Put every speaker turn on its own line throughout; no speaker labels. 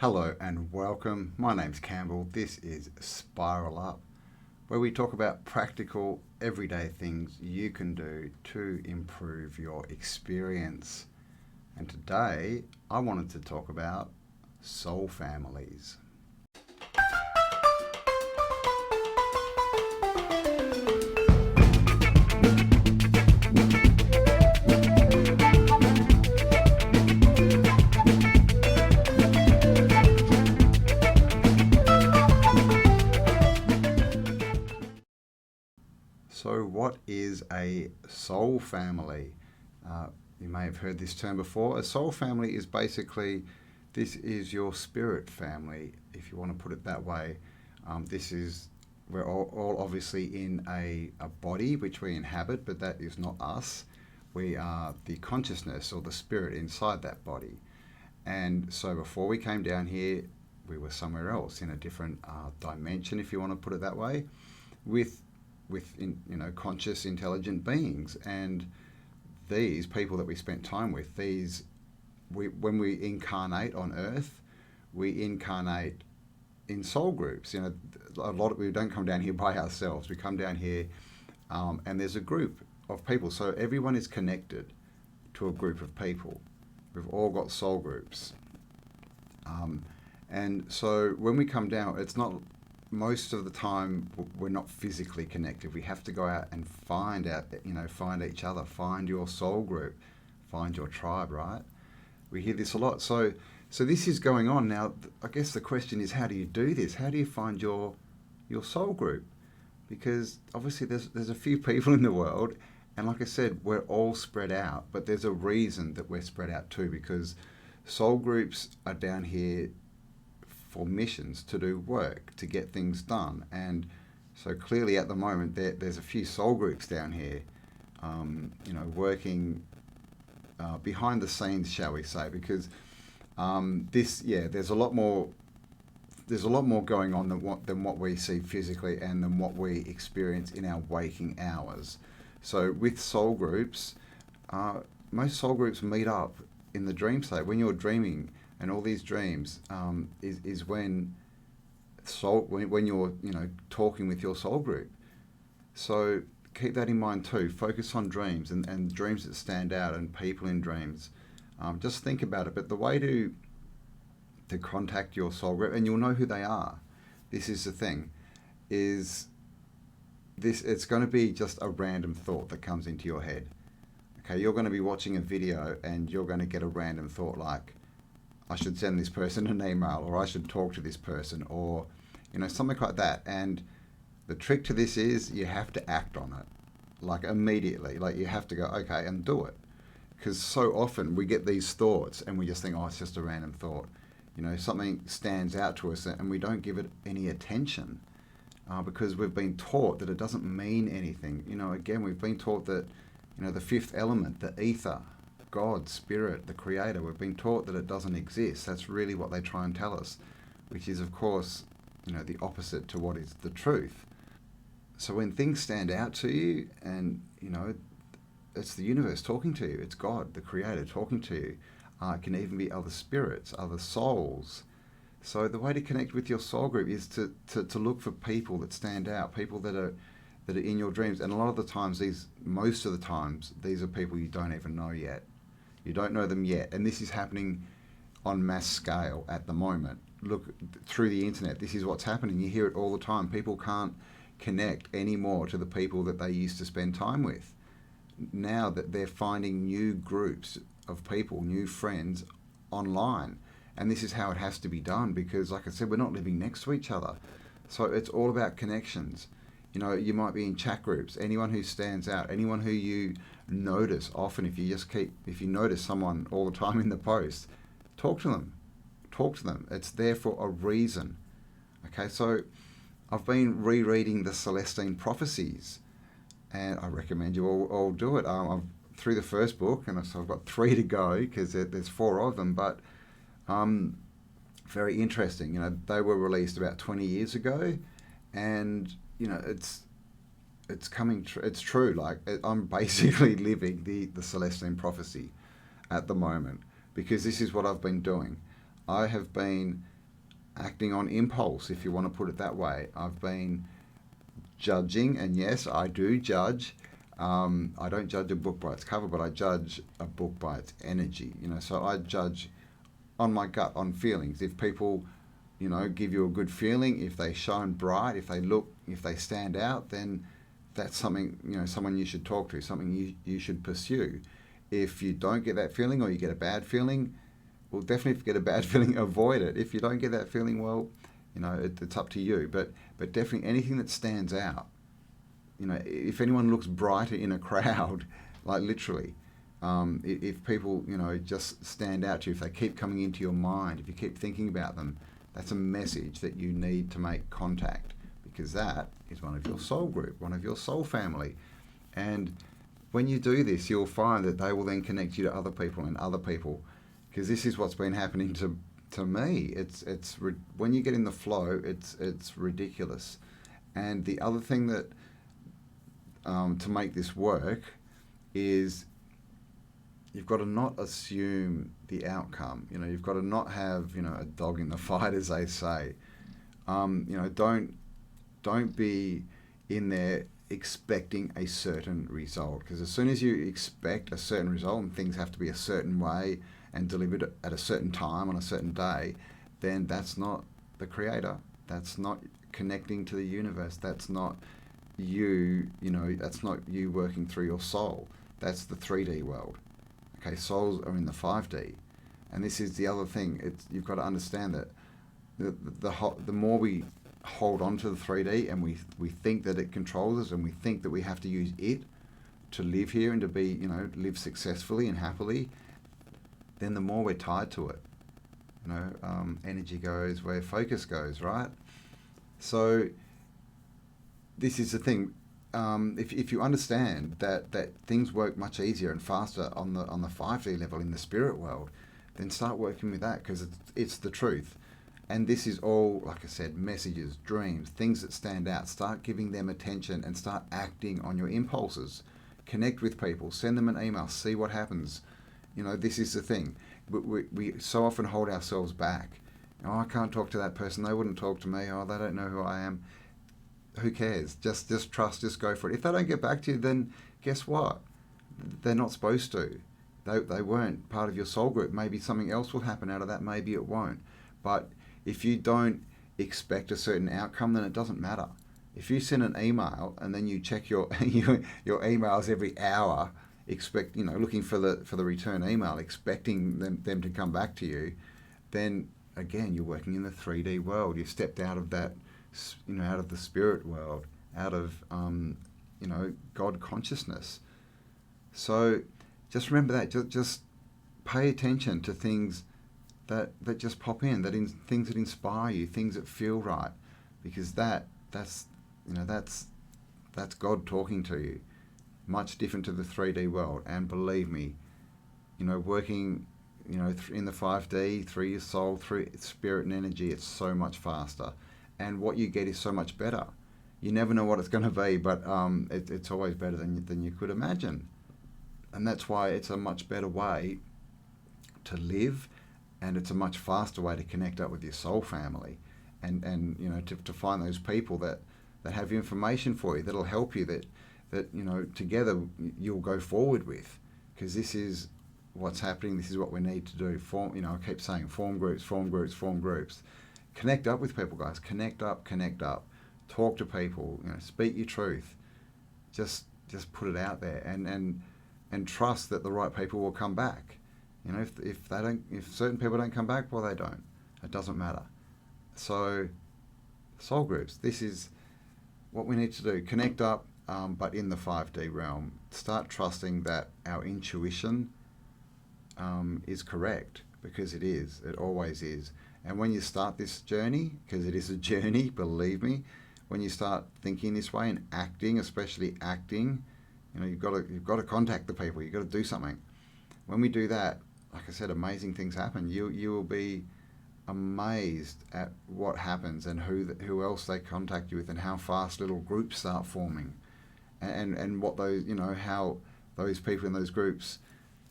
Hello and welcome. My name's Campbell. This is Spiral Up, where we talk about practical, everyday things you can do to improve your experience. And today, I wanted to talk about soul families. So what is a soul family? You may have heard this term before. A soul family is basically, this is your spirit family, if you want to put it that way. We're all obviously in a body which we inhabit, but that is not us. We are the consciousness or the spirit inside that body. And so before we came down here, we were somewhere else in a different dimension, if you want to put it that way, with conscious, intelligent beings. And these people that we spent time with, when we incarnate on Earth, we incarnate in soul groups. We don't come down here by ourselves. We come down here, and there's a group of people. So everyone is connected to a group of people. We've all got soul groups, and so when we come down, it's not. Most of the time, we're not physically connected. We have to go out and find each other, find your soul group, find your tribe, right? We hear this a lot. So this is going on now. I guess the question is, how do you do this? How do you find your soul group? Because obviously there's a few people in the world, and like I said, we're all spread out, but there's a reason that we're spread out too, because soul groups are down here for missions, to do work, to get things done. And so clearly at the moment there's a few soul groups down here working behind the scenes, shall we say, because there's a lot more going on than what we see physically and than what we experience in our waking hours. So with soul groups, most soul groups meet up in the dream state when you're dreaming. And all these dreams is when you're talking with your soul group. So keep that in mind too. Focus on dreams and dreams that stand out and people in dreams. Just think about it. But the way to contact your soul group, and you'll know who they are. This is the thing, it's going to be just a random thought that comes into your head. Okay, you're going to be watching a video and you're going to get a random thought like, I should send this person an email, or I should talk to this person, or something like that. And the trick to this is you have to act on it, like immediately. Like you have to go, okay, and do it. Because so often we get these thoughts and we just think, oh, it's just a random thought. Something stands out to us and we don't give it any attention because we've been taught that it doesn't mean anything. Again, we've been taught that, the fifth element, the ether, God, Spirit, the Creator, we've been taught that it doesn't exist. That's really what they try and tell us, which is, of course, the opposite to what is the truth. So when things stand out to you and, it's the universe talking to you, it's God, the Creator, talking to you. It can even be other spirits, other souls. So the way to connect with your soul group is to look for people that stand out, people that are in your dreams. And a lot of the times, most of the times, these are people you don't even know yet. You don't know them yet. And this is happening on mass scale at the moment. Look, through the internet, this is what's happening. You hear it all the time. People can't connect anymore to the people that they used to spend time with. Now that they're finding new groups of people, new friends online. And this is how it has to be done because, like I said, we're not living next to each other. So it's all about connections. You might be in chat groups. Anyone who stands out, anyone who you notice often, if you notice someone all the time in the post, talk to them. It's there for a reason. Okay, so I've been rereading the Celestine prophecies, and I recommend you all do it. I'm through the first book, and so I've got 3 to go because there's 4 of them, but very interesting. They were released about 20 years ago, and it's coming. It's true. Like I'm basically living the Celestine prophecy at the moment because this is what I've been doing. I have been acting on impulse, if you want to put it that way. I've been judging, and yes, I do judge. I don't judge a book by its cover, but I judge a book by its energy. So I judge on my gut, on feelings. If people, give you a good feeling, if they shine bright, if they stand out, then that's something, someone you should talk to, something you should pursue. If you don't get that feeling, or you get a bad feeling, well, definitely if you get a bad feeling, avoid it. If you don't get that feeling, well, it's up to you. But definitely anything that stands out. If anyone looks brighter in a crowd, like literally, if people, just stand out to you, if they keep coming into your mind, if you keep thinking about them, that's a message that you need to make contact, because that is one of your soul group, one of your soul family. And when you do this, you'll find that they will then connect you to other people and other people, because this is what's been happening to me. It's when you get in the flow, it's ridiculous. And the other thing that to make this work is you've got to not assume the outcome. You've got to not have a dog in the fight, as they say. Don't be in there expecting a certain result, because as soon as you expect a certain result and things have to be a certain way and delivered at a certain time on a certain day, then that's not the creator. That's not connecting to the universe. That's not you, that's not you working through your soul. That's the 3D world. Okay, souls are in the 5D. And this is the other thing. You've got to understand that the more we hold on to the 3D and we think that it controls us, and we think that we have to use it to live here and to be, live successfully and happily, then the more we're tied to it. Energy goes where focus goes, right? So this is the thing. If you understand that things work much easier and faster on the 5D level in the spirit world, then start working with that, because it's the truth. And this is all, like I said, messages, dreams, things that stand out. Start giving them attention and start acting on your impulses. Connect with people, send them an email, see what happens. This is the thing. We so often hold ourselves back. Oh, I can't talk to that person. They wouldn't talk to me. Oh, they don't know who I am. Who cares? Just trust, just go for it. If they don't get back to you, then guess what? They're not supposed to. They weren't part of your soul group. Maybe something else will happen out of that. Maybe it won't. But if you don't expect a certain outcome, then it doesn't matter. If you send an email and then you check your your emails every hour, looking for the return email, expecting them to come back to you, then again you're working in the 3D world. You've stepped out of that, out of the spirit world, out of God consciousness. So just remember that. Just pay attention to things that just pop in, things that inspire you, things that feel right, because that's God talking to you. Much different to the 3D world. And believe me, working in the 5D, through your soul, through spirit and energy, it's so much faster, and what you get is so much better. You never know what it's going to be, but it's always better than you could imagine. And that's why it's a much better way to live, and it's a much faster way to connect up with your soul family, and to find those people that have information for you, that'll help you, that together you'll go forward with, because this is what's happening. This is what we need to do. I keep saying form groups. Connect up with people, guys. Connect up. Talk to people. Speak your truth. Just put it out there, and trust that the right people will come back. If certain people don't come back, well, they don't. It doesn't matter. So, soul groups. This is what we need to do. Connect up, but in the 5D realm. Start trusting that our intuition is correct, because it is. It always is. And when you start this journey, because it is a journey, believe me, when you start thinking this way and acting, especially acting, you've got to contact the people. You've got to do something. When we do that, like I said, amazing things happen. You will be amazed at what happens, and who else they contact you with, and how fast little groups start forming, and what those how those people in those groups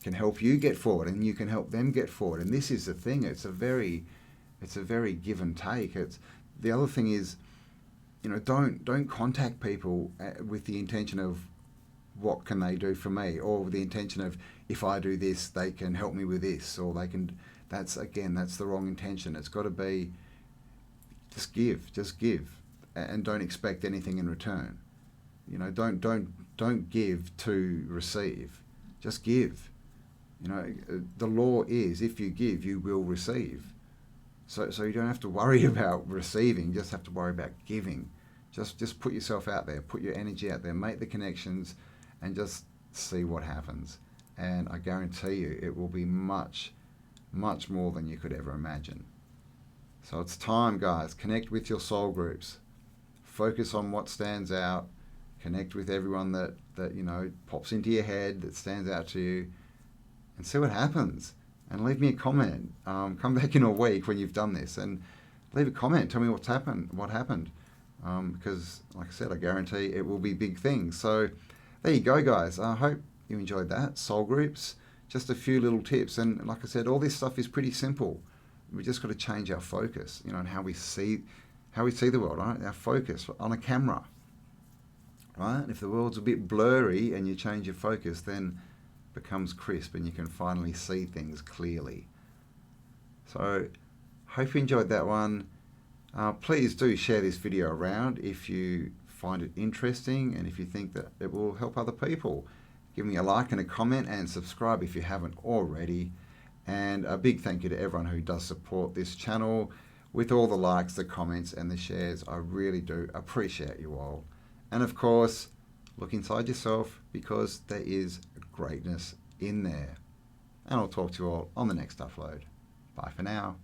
can help you get forward, and you can help them get forward. And this is the thing. It's a very It's a very give and take. It's the other thing is, don't contact people with the intention of what can they do for me, or with the intention of if I do this, they can help me with this, or they can. That's the wrong intention. It's got to be just give, and don't expect anything in return. Don't give to receive. Just give. The law is if you give, you will receive. So you don't have to worry about receiving. You just have to worry about giving. Just put yourself out there. Put your energy out there. Make the connections, and just see what happens. And I guarantee you, it will be much, much more than you could ever imagine. So it's time, guys. Connect with your soul groups. Focus on what stands out. Connect with everyone that pops into your head, that stands out to you, and see what happens. And leave me a comment. Come back in a week when you've done this and leave a comment. Tell me what happened. Because, like I said, I guarantee it will be big things. So there you go, guys. I hope you enjoyed that. Soul groups, just a few little tips. And like I said, all this stuff is pretty simple. We just got to change our focus, and how we see the world, right? Our focus on a camera, right? If the world's a bit blurry and you change your focus, then it becomes crisp and you can finally see things clearly. So hope you enjoyed that one. Please do share this video around if you find it interesting and if you think that it will help other people. Give me a like and a comment, and subscribe if you haven't already. And a big thank you to everyone who does support this channel with all the likes, the comments, and the shares. I really do appreciate you all. And of course, look inside yourself, because there is greatness in there. And I'll talk to you all on the next upload. Bye for now.